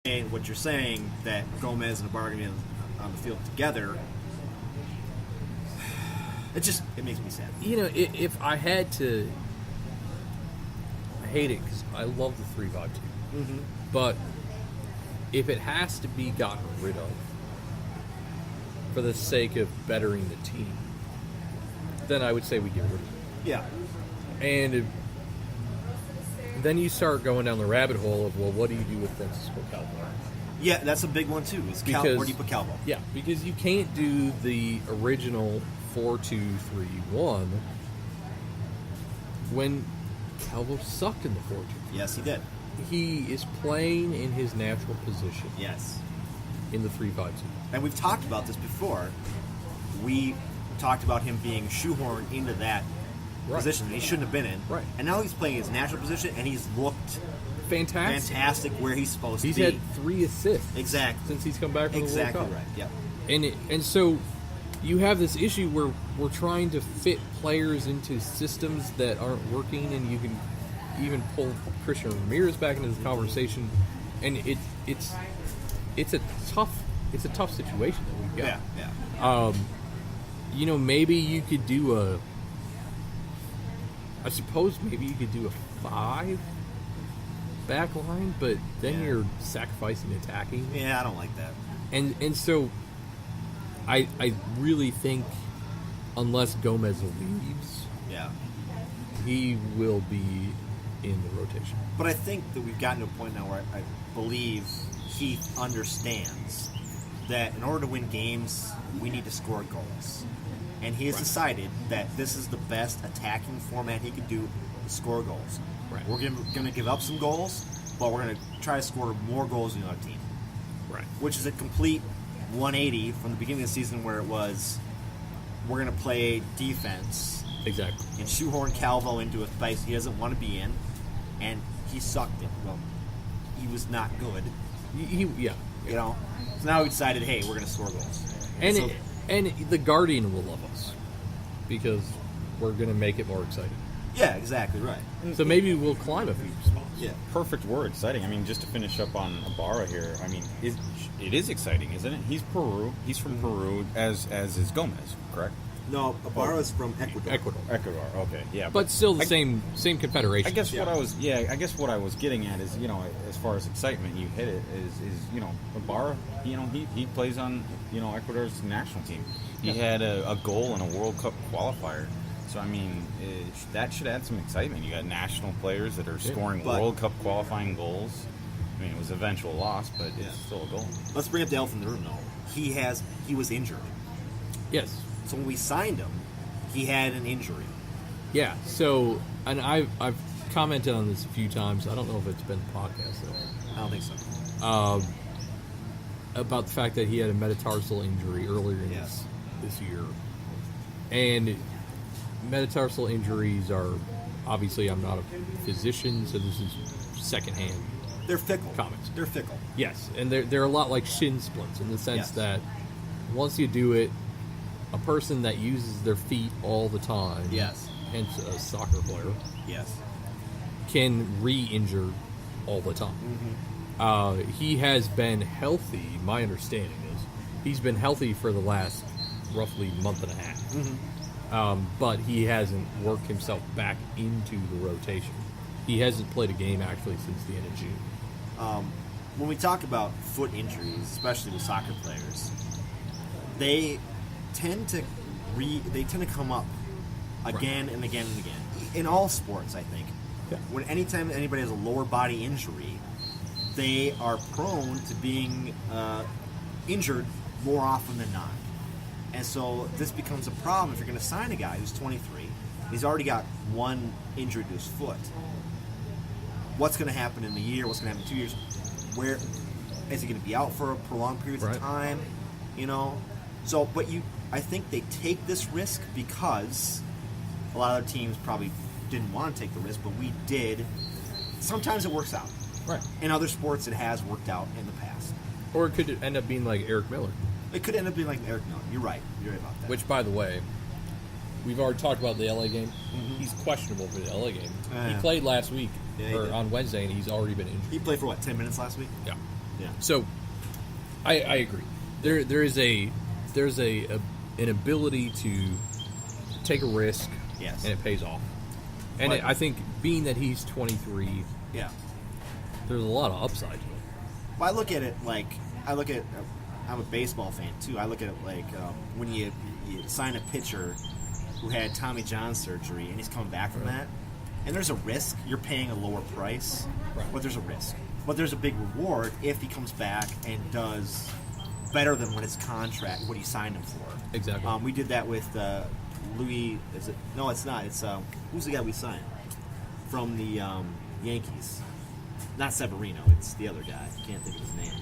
And what you're saying, that Gomez and Ibarra are going to be on the field together, it makes me sad. You know, if I had to, I hate it because I love the 3-5-2. Mm-hmm. But if it has to be gotten rid of for the sake of bettering the team, then I would say we get rid of it. Yeah. And then you start going down the rabbit hole of, well, what do you do with Francisco Calvo? Yeah, that's a big one too. Where do you put Calvo? Yeah, because you can't do the original 4-2-3-1 when Calvo sucked in the 4-2. Yes, he did. He is playing in his natural position. Yes. In the 3-5-2. And we've talked about this before. We talked about him being shoehorned into that position that he shouldn't have been in. Right. And now he's playing his natural position, and he's looked fantastic where he's supposed to be. He's had 3 assists. Exactly. Since he's come back from the World Cup. Exactly right, yeah. And so you have this issue where we're trying to fit players into systems that aren't working, and you can even pull Christian Ramirez back into this conversation, and it's a tough situation that we've got. Yeah. You know, maybe you could do I suppose maybe you could do a 5 back line, but then you're sacrificing attacking. Yeah, I don't like that. And so I really think unless Gomez leaves, he will be in the rotation. But I think that we've gotten to a point now where I believe he understands that in order to win games, we need to score goals. And he has decided that this is the best attacking format he could do to score goals. Right. We're going to give up some goals, but we're going to try to score more goals than the other team. Right. Which is a complete 180 from the beginning of the season where it was, we're going to play defense. Exactly. And shoehorn Calvo into a place he doesn't want to be in. And he sucked it. Well, he was not good. Yeah. You know? So now we decided, hey, we're going to score goals. And the Guardian will love us because we're going to make it more exciting. Yeah, exactly right. So maybe we'll climb a few spots. Yeah. Perfect word, exciting. I mean, just to finish up on Ibarra here, I mean, it is exciting, isn't it? He's Peru. He's from Peru, as is Gomez, correct? No, Ibarra is from Ecuador. Ecuador, okay, yeah. But still the same confederation. I guess what I was getting at is, you know, as far as excitement, you hit it, is you know, Ibarra, you know, he plays on, you know, Ecuador's national team. He had a goal in a World Cup qualifier. So, I mean, that should add some excitement. You got national players that are scoring World Cup qualifying goals. I mean, it was an eventual loss, but it's still a goal. Let's bring up the elephant in the room, though. He was injured. Yes. So when we signed him, he had an injury. Yeah. So, and I've commented on this a few times. I don't know if it's been the podcast though. I don't think so. About the fact that he had a metatarsal injury earlier in this year, and metatarsal injuries are obviously, I'm not a physician, so this is secondhand. They're fickle. Comments. They're fickle. Yes, and they're a lot like shin splints in the sense that once you do it, a person that uses their feet all the time, hence a soccer player, can re-injure all the time. Mm-hmm. He has been healthy, my understanding is, he's been healthy for the last roughly month and a half. Mm-hmm. But he hasn't worked himself back into the rotation. He hasn't played a game actually since the end of June. When we talk about foot injuries, especially with soccer players, they tend to come up again and again and again in all sports. I think anytime anybody has a lower body injury, they are prone to being injured more often than not. And so this becomes a problem if you're going to sign a guy who's 23. He's already got one injury to his foot. What's going to happen in a year? What's going to happen in 2 years? Where is he going to be out for prolonged periods of time? You know? So, I think they take this risk because a lot of other teams probably didn't want to take the risk, but we did. Sometimes it works out. Right. In other sports, it has worked out in the past. Or it could end up being like Eric Miller. It could end up being like Eric Miller. You're right. You're right about that. Which, by the way, we've already talked about the LA game. Mm-hmm. He's questionable for the LA game. He played last week, on Wednesday, and he's already been injured. He played for, 10 minutes last week? Yeah. Yeah. So, I agree. There's an ability to take a risk, yes, and it pays off. And I think being that he's 23, yeah, there's a lot of upside to it. Well, I look at it like I'm a baseball fan too. I look at it like when you sign a pitcher who had Tommy John surgery and he's coming back from that, and there's a risk. You're paying a lower price, but there's a risk. But there's a big reward if he comes back and does better than what his contract, what he signed him for. Exactly. We did that with Louis. Is it? No, it's not. It's who's the guy we signed from the Yankees? Not Severino. It's the other guy. I can't think of his name.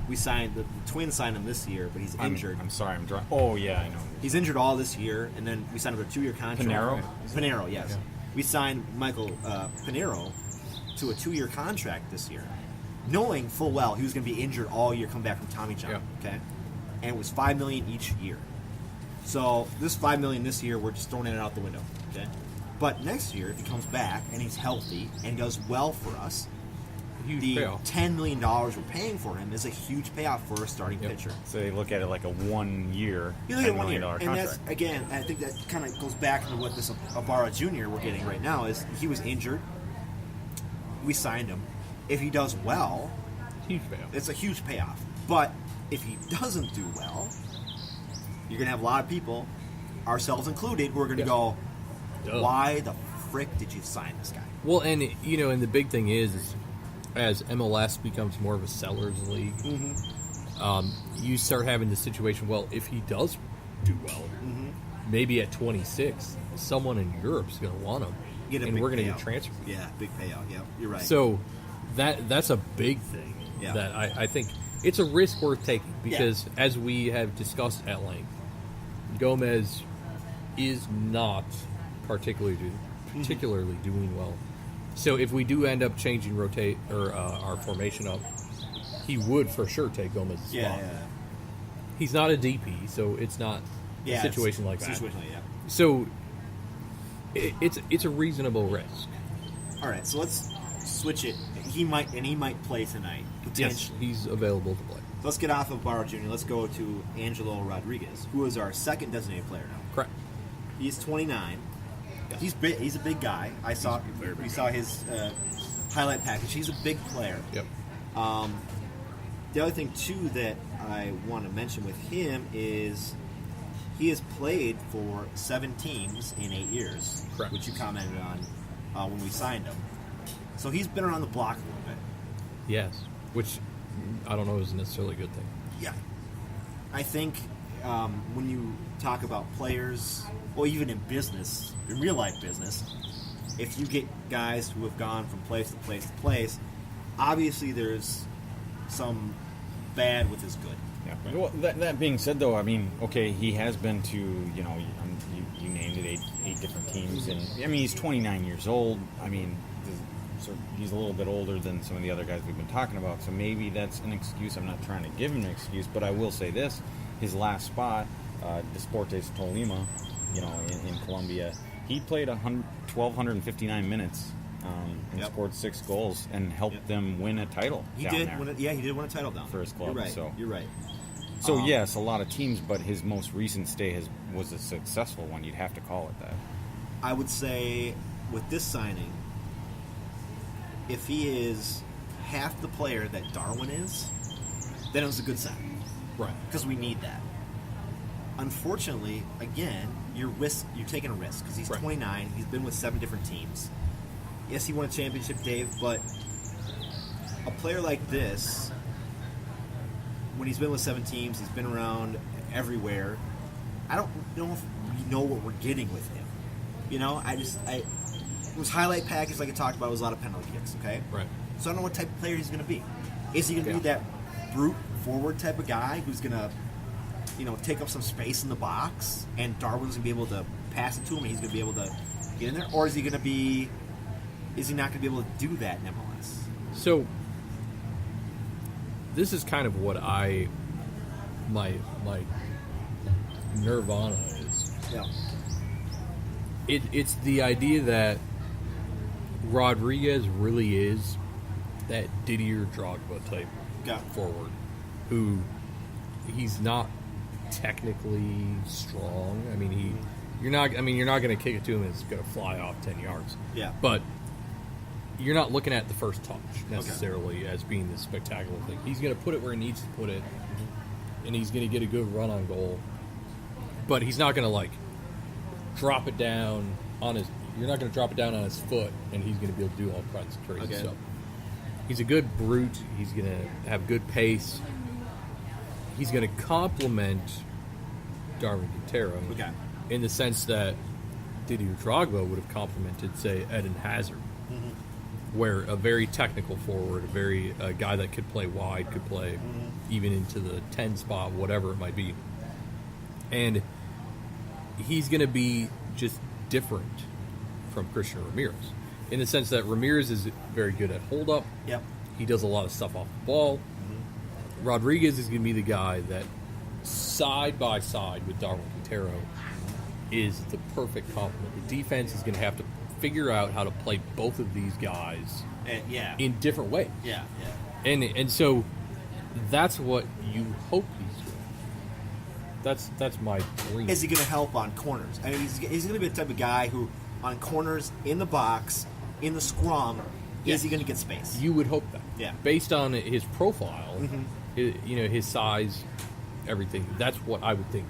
We signed the Twins signed him this year, but he's injured. I'm sorry, I'm drunk. Oh yeah, I know. He's injured all this year, and then we signed him to a 2-year contract. Pinero, yes. Yeah. We signed Michael Pinero to a 2-year contract this year, knowing full well he was going to be injured all year, come back from Tommy John. Yeah. Okay, and it was $5 million each year. So this $5 million this year, we're just throwing it out the window. Okay, but next year, if he comes back and he's healthy and does well for us, the $10 million we're paying for him is a huge payoff for a starting pitcher. So they look at it like a 1 year, $10 million contract. And that's, again, I think that kind of goes back to what this Ibarra Jr. we're getting right now is he was injured. We signed him. If he does well, huge payoff. It's a huge payoff. But if he doesn't do well, you're going to have a lot of people, ourselves included, who are going to go, why the frick did you sign this guy? Well, and the big thing is as MLS becomes more of a seller's league, you start having the situation, well, if he does do well, maybe at 26, someone in Europe's going to want him, and we're going to get transferred. Yeah, big payout. Yeah, you're right. So that's a big thing that I think it's a risk worth taking because, as we have discussed at length, Gomez is not particularly doing well. So if we do end up changing our formation up, he would for sure take Gomez's spot. Yeah. He's not a DP, so it's not a situation like that. So it's a reasonable risk. All right, so let's switch it. He might play tonight potentially. Yes, he's available to play. So let's get off of Barra Jr. Let's go to Angelo Rodriguez, who is our second designated player now. Correct. He's 29. He's big. He's a big guy. We saw his highlight package. He's a big player. Yep. The other thing too that I want to mention with him is he has played for 7 teams in 8 years, correct, which you commented on when we signed him. So he's been around the block a little bit. Yes, which I don't know is necessarily a good thing. Yeah, I think when you talk about players, or even in business, in real life business, if you get guys who have gone from place to place to place, obviously there's some bad with his good. Yeah. Well, that being said, though, I mean, okay, he has been to, you named it, eight different teams, and I mean, he's 29 years old. I mean, he's a little bit older than some of the other guys we've been talking about, so maybe that's an excuse. I'm not trying to give him an excuse, but I will say this: his last spot, Deportes Tolima, in Colombia, he played 1,259 minutes. And scored 6 goals and helped them win a title. He did win a title down for his club. You're right. So yes, a lot of teams, but his most recent stay was a successful one. You'd have to call it that. I would say with this signing, if he is half the player that Darwin is, then it was a good signing, right? Because we need that. Unfortunately, again, you're taking a risk because he's 29. He's been with 7 different teams. Yes, he won a championship, Dave, but a player like this, when he's been with 7 teams, he's been around everywhere. I don't know if we know what we're getting with him. It was highlight package, like I talked about, it was a lot of penalty kicks, okay? Right. So I don't know what type of player he's going to be. Is he going to be that brute forward type of guy who's going to, take up some space in the box and Darwin's going to be able to pass it to him and he's going to be able to get in there? Or is he not going to be able to do that in MLS? So, this is kind of what my nirvana is. Yeah. It's the idea that Rodriguez really is that Didier Drogba type forward, who he's not technically strong. I mean, you're not going to kick it to him and it's going to fly off 10 yards. Yeah. But you're not looking at the first touch necessarily as being this spectacular thing. He's going to put it where he needs to put it, and he's going to get a good run on goal. But he's not going to like drop it down on his. You're not going to drop it down on his foot, and he's going to be able to do all kinds of crazy stuff. He's a good brute. He's going to have good pace. He's going to complement Darwin Quintero in the sense that Didier Drogba would have complemented, say, Eden Hazard, where a very technical forward, a guy that could play wide, could play even into the 10 spot, whatever it might be. And he's going to be just different from Christian Ramirez in the sense that Ramirez is very good at hold up. Yep. He does a lot of stuff off the ball. Rodriguez is going to be the guy that side by side with Darwin Quintero is the perfect complement. The defense is going to have to figure out how to play both of these guys in different ways. Yeah. And so that's what you hope he's doing. That's my dream. Is he going to help on corners? I mean, he's going to be the type of guy who, on corners, in the box, in the scrum, is he going to get space? You would hope that. Yeah. Based on his profile, his size, everything. That's what I would think.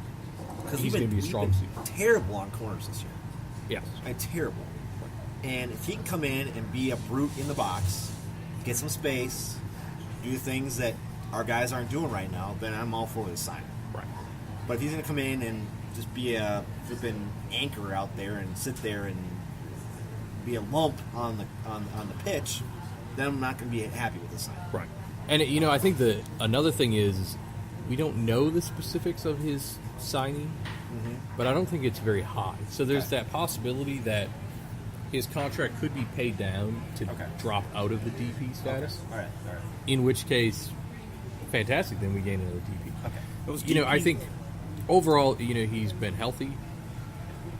Because he's going to be a strong suit. Terrible on corners this year. Yes. Terrible. And if he can come in and be a brute in the box, get some space, do things that our guys aren't doing right now, then I'm all for this signing. Right. But if he's going to come in and just be a flipping anchor out there and sit there and be a lump on the pitch, then I'm not going to be happy with this signing. Right. And I think another thing is we don't know the specifics of his signing, but I don't think it's very high. So there's that possibility that his contract could be paid down to drop out of the DP status. All right. In which case, fantastic. Then we gain another DP. Okay. I think overall, he's been healthy.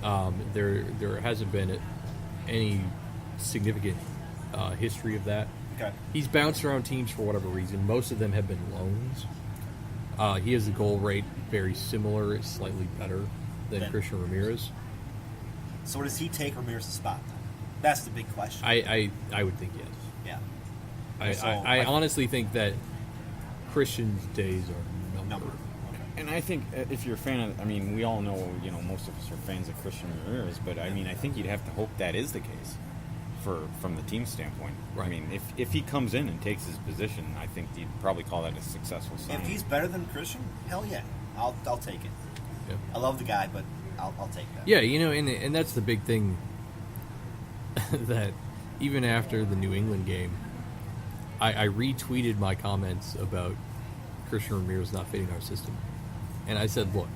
There hasn't been any significant history of that. Okay. He's bounced around teams for whatever reason. Most of them have been loans. He has a goal rate very similar, slightly better than Christian Ramirez. So does he take Ramirez's spot? That's the big question. I would think yes. Yeah. I honestly think that Christian's days are numbered. And I think if you're a fan of, we all know, most of us are fans of Christian Ramirez, but I think you'd have to hope that is the case from the team standpoint. Right. I mean, if he comes in and takes his position, I think you'd probably call that a successful signing. If he's better than Christian, hell yeah, I'll take it. Yep. I love the guy, but I'll take that. Yeah, and that's the big thing that even after the New England game, I retweeted my comments about Christian Ramirez not fitting our system. And I said, look,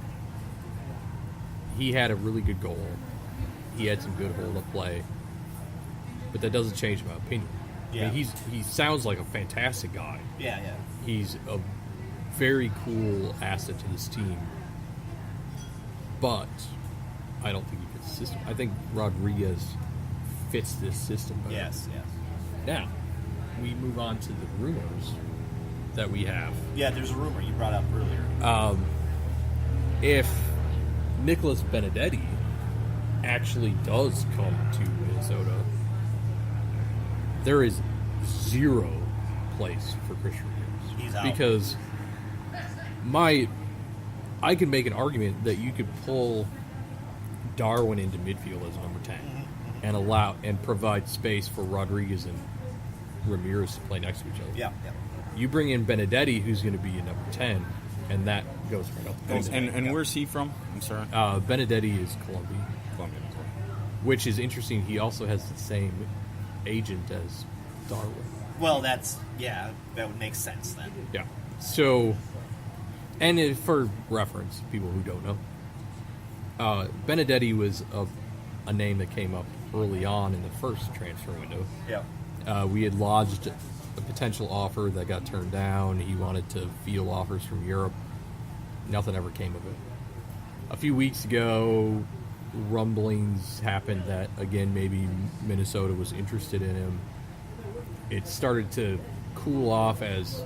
he had a really good goal. He had some good hold-up play. But that doesn't change my opinion. Yeah. He sounds like a fantastic guy. Yeah. He's a very cool asset to this team. But I don't think he fits the system. I think Rodriguez fits this system better. Yes. Now, we move on to the rumors that we have. Yeah, there's a rumor you brought up earlier. If Nicholas Benedetti actually does come to Minnesota, there is zero place for Christian Ramirez. He's out. Because I could make an argument that you could pull Darwin into midfield as number 10 and provide space for Rodriguez and Ramirez to play next to each other. Yeah. You bring in Benedetti, who's going to be a number 10, and that goes right up. And where's he from? I'm sorry. Benedetti is Colombian. Which is interesting. He also has the same agent as Darwin. Well, that would make sense then. Yeah. So, and for reference, people who don't know, Benedetti was a name that came up early on in the first transfer window. Yeah. We had lodged a potential offer that got turned down. He wanted to field offers from Europe. Nothing ever came of it. A few weeks ago, rumblings happened that, again, maybe Minnesota was interested in him. it started to cool off as